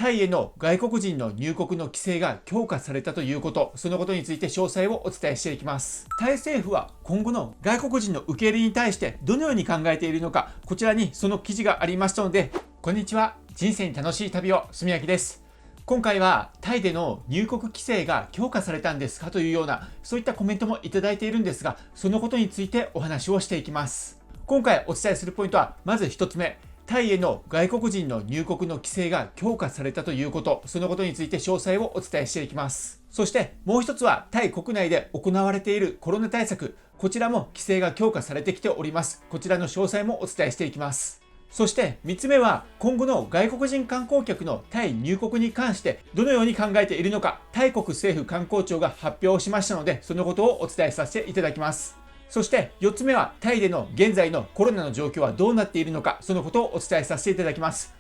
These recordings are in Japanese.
タイへの外国人の入国の規制が強化されたということ、そのことについて詳細をお伝えしていきます。タイ政府は今後の外国人の受け入れに対してどのように考えているのか、こちらにその記事がありましたので、こんにちは。人生に楽しい旅を、すみやきです。今回はタイでの入国規制が強化されたんですかというような、そういったコメントもいただいているんですが、そのことについてお話をしていきます。今回お伝えするポイントは、まず1つ目。タイへの外国人の入国の規制が強化されたということ、そのことについて詳細をお伝えしていきます。そしてもう一つは、タイ国内で行われているコロナ対策、こちらも規制が強化されてきております。こちらの詳細もお伝えしていきます。そして3つ目は、今後の外国人観光客のタイ入国に関してどのように考えているのか、タイ国政府観光庁が発表しましたので、そのことをお伝えさせていただきます。そして4つ目は、タイでの現在のコロナの状況はどうなっているのか、そのことをお伝えさせていただきます。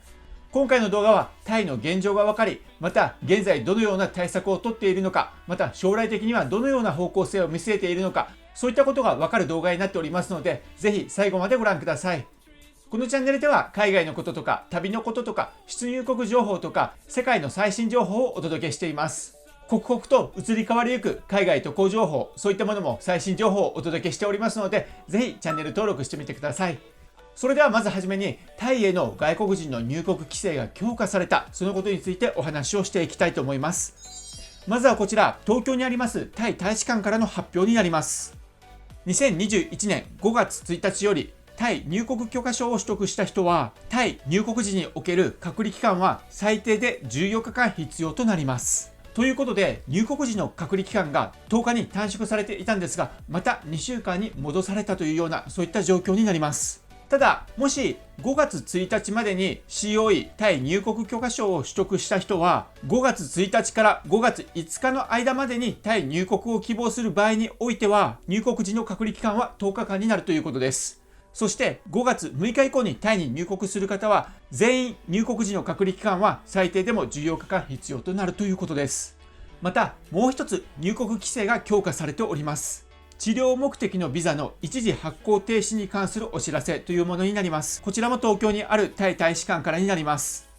今回の動画はタイの現状が分かり、また現在どのような対策をとっているのか、また将来的にはどのような方向性を見据えているのか、そういったことが分かる動画になっておりますので、ぜひ最後までご覧ください。このチャンネルでは海外のこととか旅のこととか出入国情報とか世界の最新情報をお届けしています。刻々と移り変わりゆく海外渡航情報、そういったものも最新情報をお届けしておりますので、ぜひチャンネル登録してみてください。それではまずはじめに、タイへの外国人の入国規制が強化された、そのことについてお話をしていきたいと思います。まずはこちら、東京にありますタイ大使館からの発表になります。2021年5月1日より、タイ入国許可証を取得した人は、タイ入国時における隔離期間は最低で14日間必要となります。ということで、入国時の隔離期間が10日に短縮されていたんですが、また2週間に戻されたというような、そういった状況になります。ただ、もし5月1日までに COE タイ入国許可証を取得した人は、5月1日から5月5日の間までにタイ入国を希望する場合においては、入国時の隔離期間は10日間になるということです。そして5月6日以降にタイに入国する方は、全員入国時の隔離期間は最低でも14日間必要となるということです。またもう一つ、入国規制が強化されております。治療目的のビザの一時発行停止に関するお知らせというものになります。こちらも東京にあるタイ大使館からになります。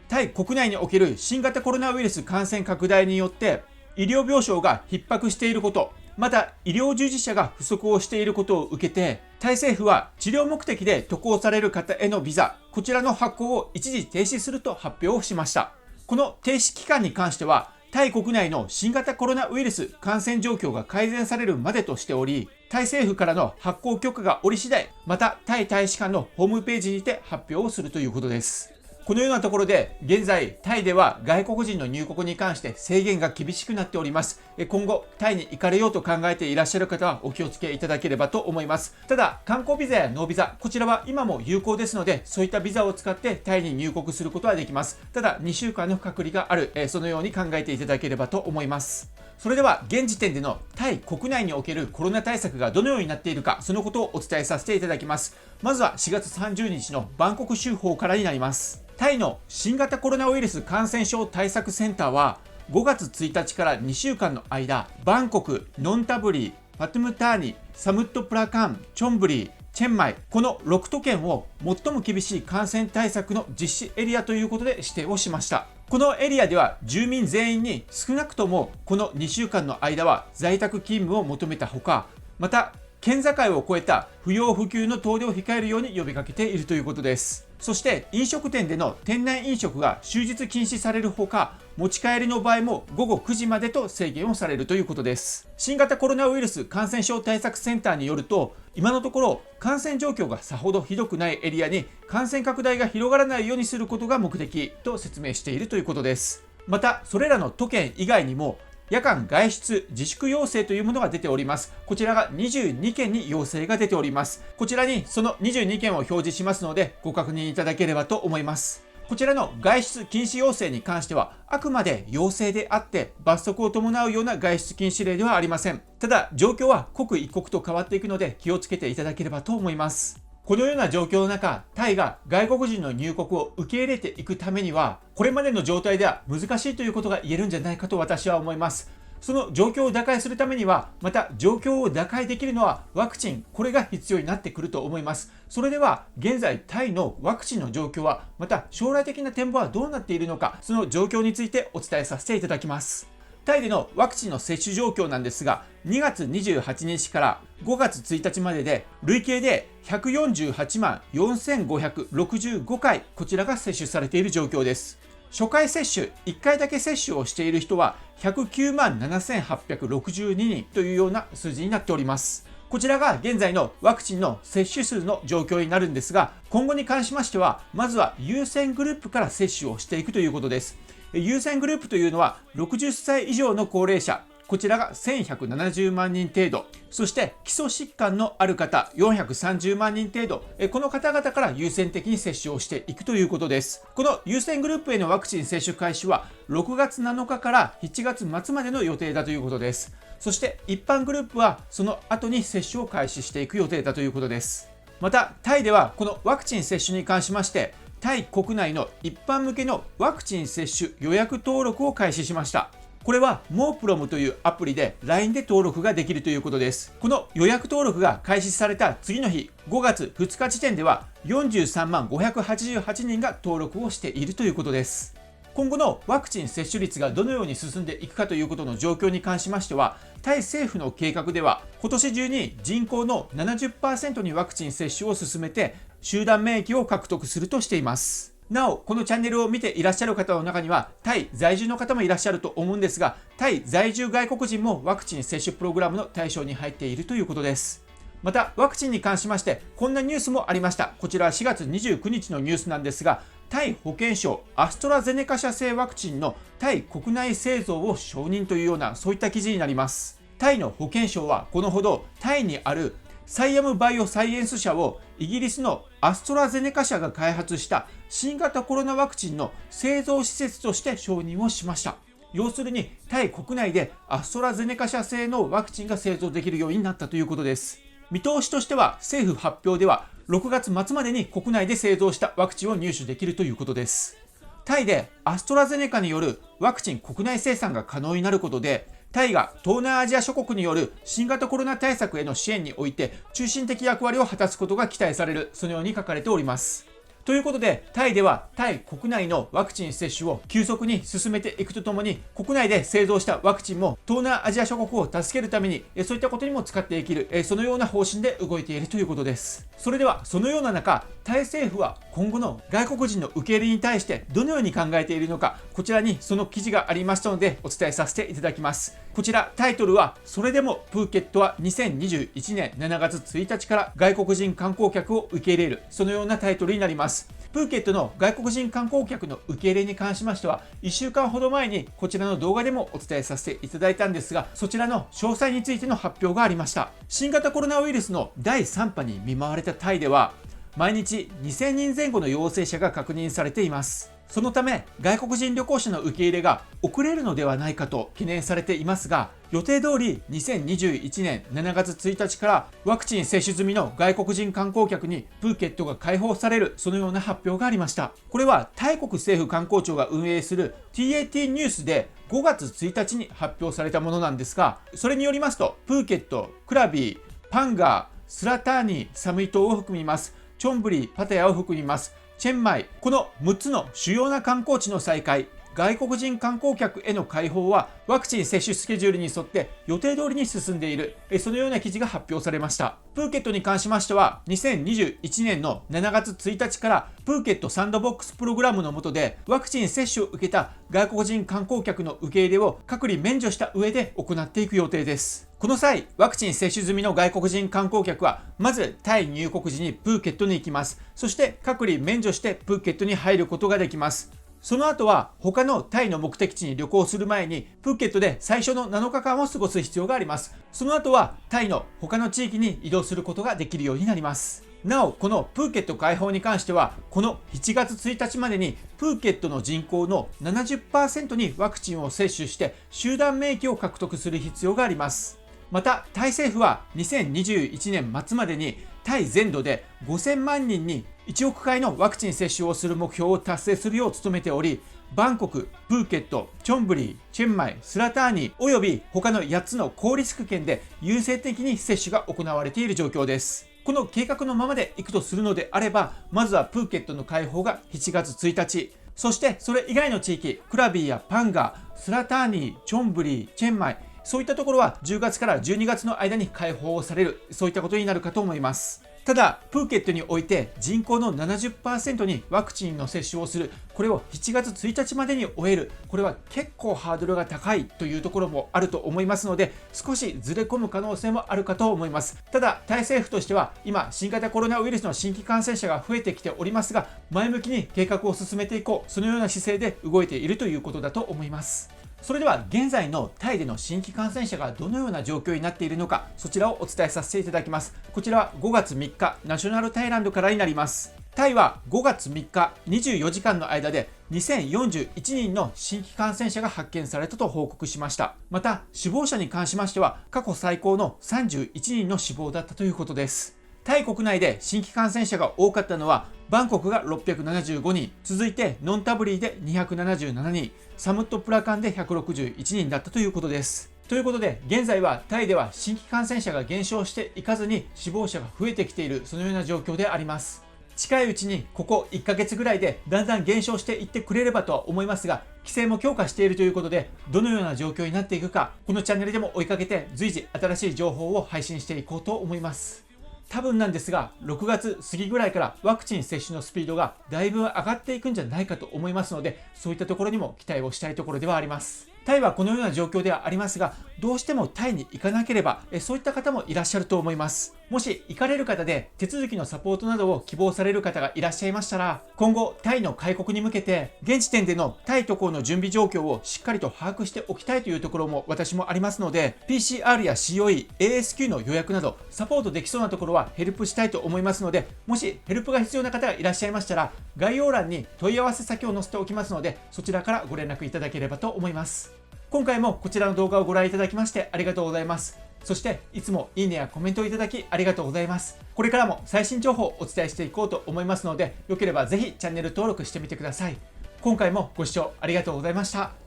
タイ国内における新型コロナウイルス感染拡大によって医療病床が逼迫していること、また医療従事者が不足をしていることを受けて、タイ政府は治療目的で渡航される方へのビザ、こちらの発行を一時停止すると発表をしました。この停止期間に関しては、タイ国内の新型コロナウイルス感染状況が改善されるまでとしており、タイ政府からの発行許可が下り次第、またタイ大使館のホームページにて発表をするということです。このようなところで、現在タイでは外国人の入国に関して制限が厳しくなっております。今後タイに行かれようと考えていらっしゃる方はお気をつけいただければと思います。ただ観光ビザやノービザ、こちらは今も有効ですので、そういったビザを使ってタイに入国することはできます。ただ2週間の隔離がある、そのように考えていただければと思います。それでは現時点でのタイ国内におけるコロナ対策がどのようになっているか、そのことをお伝えさせていただきます。まずは4月30日のバンコク州法からになります。タイの新型コロナウイルス感染症対策センターは、5月1日から2週間の間、バンコク、ノンタブリー、パトゥムターニ、サムットプラカン、チョンブリー、チェンマイ、この6都県を最も厳しい感染対策の実施エリアということで指定をしました。このエリアでは住民全員に少なくともこの2週間の間は在宅勤務を求めたほか、また県境を越えた不要不急の遠出を控えるように呼びかけているということです。そして飲食店での店内飲食が終日禁止されるほか、持ち帰りの場合も午後9時までと制限をされるということです。新型コロナウイルス感染症対策センターによると、今のところ感染状況がさほどひどくないエリアに感染拡大が広がらないようにすることが目的と説明しているということです。またそれらの都県以外にも夜間外出自粛要請というものが出ております。こちらが22件に要請が出ております。こちらにその22件を表示しますので、ご確認いただければと思います。こちらの外出禁止要請に関しては、あくまで要請であって罰則を伴うような外出禁止令ではありません。ただ状況は刻一刻と変わっていくので、気をつけていただければと思います。このような状況の中、タイが外国人の入国を受け入れていくためには、これまでの状態では難しいということが言えるんじゃないかと私は思います。その状況を打開するためには、また状況を打開できるのはワクチン、これが必要になってくると思います。それでは現在タイのワクチンの状況は、また将来的な展望はどうなっているのか、その状況についてお伝えさせていただきます。タイでのワクチンの接種状況なんですが、2月28日から5月1日までで累計で148万4565回、こちらが接種されている状況です。初回接種、1回だけ接種をしている人は109万7862人というような数字になっております。こちらが現在のワクチンの接種数の状況になるんですが、今後に関しましては、まずは優先グループから接種をしていくということです。優先グループというのは60歳以上の高齢者、こちらが1170万人程度、そして基礎疾患のある方430万人程度、この方々から優先的に接種をしていくということです。この優先グループへのワクチン接種開始は6月7日から7月末までの予定だということです。そして一般グループはその後に接種を開始していく予定だということです。またタイではこのワクチン接種に関しまして、タイ国内の一般向けのワクチン接種予約登録を開始しました。これはモープロムというアプリで LINE で登録ができるということです。この予約登録が開始された次の日、5月2日時点では43万588人が登録をしているということです。今後のワクチン接種率がどのように進んでいくかということの状況に関しましては、タイ政府の計画では今年中に人口の 70% にワクチン接種を進めて集団免疫を獲得するとしています。なお、このチャンネルを見ていらっしゃる方の中にはタイ在住の方もいらっしゃると思うんですが、タイ在住外国人もワクチン接種プログラムの対象に入っているということです。またワクチンに関しましてこんなニュースもありました。こちらは4月29日のニュースなんですが、タイ保健省アストラゼネカ社製ワクチンのタイ国内製造を承認というような、そういった記事になります。タイの保健省はこのほどタイにあるサイアムバイオサイエンス社をイギリスのアストラゼネカ社が開発した新型コロナワクチンの製造施設として承認をしました。要するにタイ国内でアストラゼネカ社製のワクチンが製造できるようになったということです。見通しとしては政府発表では6月末までに国内で製造したワクチンを入手できるということです。タイでアストラゼネカによるワクチン国内生産が可能になることで、タイが東南アジア諸国による新型コロナ対策への支援において中心的役割を果たすことが期待される、そのように書かれております。ということで、タイではタイ国内のワクチン接種を急速に進めていくとともに、国内で製造したワクチンも東南アジア諸国を助けるために、そういったことにも使っていける、そのような方針で動いているということです。それでは、そのような中、タイ政府は今後の外国人の受け入れに対してどのように考えているのか、こちらにその記事がありましたのでお伝えさせていただきます。こちらタイトルは、それでもプーケットは2021年7月1日から外国人観光客を受け入れる、そのようなタイトルになります。プーケットの外国人観光客の受け入れに関しましては、1週間ほど前にこちらの動画でもお伝えさせていただいたんですが、そちらの詳細についての発表がありました。新型コロナウイルスの第3波に見舞われたタイでは、毎日2000人前後の陽性者が確認されています。そのため外国人旅行者の受け入れが遅れるのではないかと懸念されていますが、予定通り2021年7月1日からワクチン接種済みの外国人観光客にプーケットが開放される、そのような発表がありました。これはタイ国政府観光庁が運営する TAT ニュースで5月1日に発表されたものなんですが、それによりますと、プーケット、クラビー、パンガー、スラターニー、サムイ島を含みます。チョンブリ、パタヤを含みます。チェンマイ、この6つの主要な観光地の再開、外国人観光客への開放はワクチン接種スケジュールに沿って予定通りに進んでいる、そのような記事が発表されました。プーケットに関しましては、2021年の7月1日からプーケットサンドボックスプログラムの下でワクチン接種を受けた外国人観光客の受け入れを隔離免除した上で行っていく予定です。この際、ワクチン接種済みの外国人観光客はまずタイ入国時にプーケットに行きます。そして隔離免除してプーケットに入ることができます。その後は他のタイの目的地に旅行する前にプーケットで最初の7日間を過ごす必要があります。その後はタイの他の地域に移動することができるようになります。なお、このプーケット開放に関しては、この7月1日までにプーケットの人口の 70% にワクチンを接種して集団免疫を獲得する必要があります。また、タイ政府は2021年末までにタイ全土で5000万人に1億回のワクチン接種をする目標を達成するよう努めており、バンコク、プーケット、チョンブリー、チェンマイ、スラターニーおよび他の8つの高リスク県で優先的に接種が行われている状況です。この計画のままでいくとするのであれば、まずはプーケットの開放が7月1日、そしてそれ以外の地域、クラビーやパンガー、スラターニー、チョンブリー、チェンマイ、そういったところは10月から12月の間に開放される、そういったことになるかと思います。ただ、プーケットにおいて人口の 70% にワクチンの接種をする、これを7月1日までに終える、これは結構ハードルが高いというところもあると思いますので、少しずれ込む可能性もあるかと思います。ただ、タイ政府としては今、新型コロナウイルスの新規感染者が増えてきておりますが、前向きに計画を進めていこう、そのような姿勢で動いているということだと思います。それでは現在のタイでの新規感染者がどのような状況になっているのか、そちらをお伝えさせていただきます。こちらは5月3日、ナショナルタイランドからになります。タイは5月3日24時間の間で2041人の新規感染者が発見されたと報告しました。また、死亡者に関しましては過去最高の31人の死亡だったということです。タイ国内で新規感染者が多かったのは、バンコクが675人、続いてノンタブリーで277人、サムットプラカンで161人だったということです。ということで、現在はタイでは新規感染者が減少していかずに死亡者が増えてきている、そのような状況であります。近いうちにここ1ヶ月ぐらいでだんだん減少していってくれればとは思いますが、規制も強化しているということで、どのような状況になっていくか、このチャンネルでも追いかけて随時新しい情報を配信していこうと思います。多分なんですが、6月過ぎぐらいからワクチン接種のスピードがだいぶ上がっていくんじゃないかと思いますので、そういったところにも期待をしたいところではあります。タイはこのような状況ではありますが、どうしてもタイに行かなければ、そういった方もいらっしゃると思います。もし行かれる方で手続きのサポートなどを希望される方がいらっしゃいましたら、今後タイの開国に向けて現時点でのタイ渡航の準備状況をしっかりと把握しておきたいというところも私もありますので、 PCR や COE、ASQ の予約などサポートできそうなところはヘルプしたいと思いますので、もしヘルプが必要な方がいらっしゃいましたら、概要欄に問い合わせ先を載せておきますので、そちらからご連絡いただければと思います。今回もこちらの動画をご覧いただきましてありがとうございます。そしていつもいいねやコメントをいただきありがとうございます。これからも最新情報をお伝えしていこうと思いますので、よければぜひチャンネル登録してみてください。今回もご視聴ありがとうございました。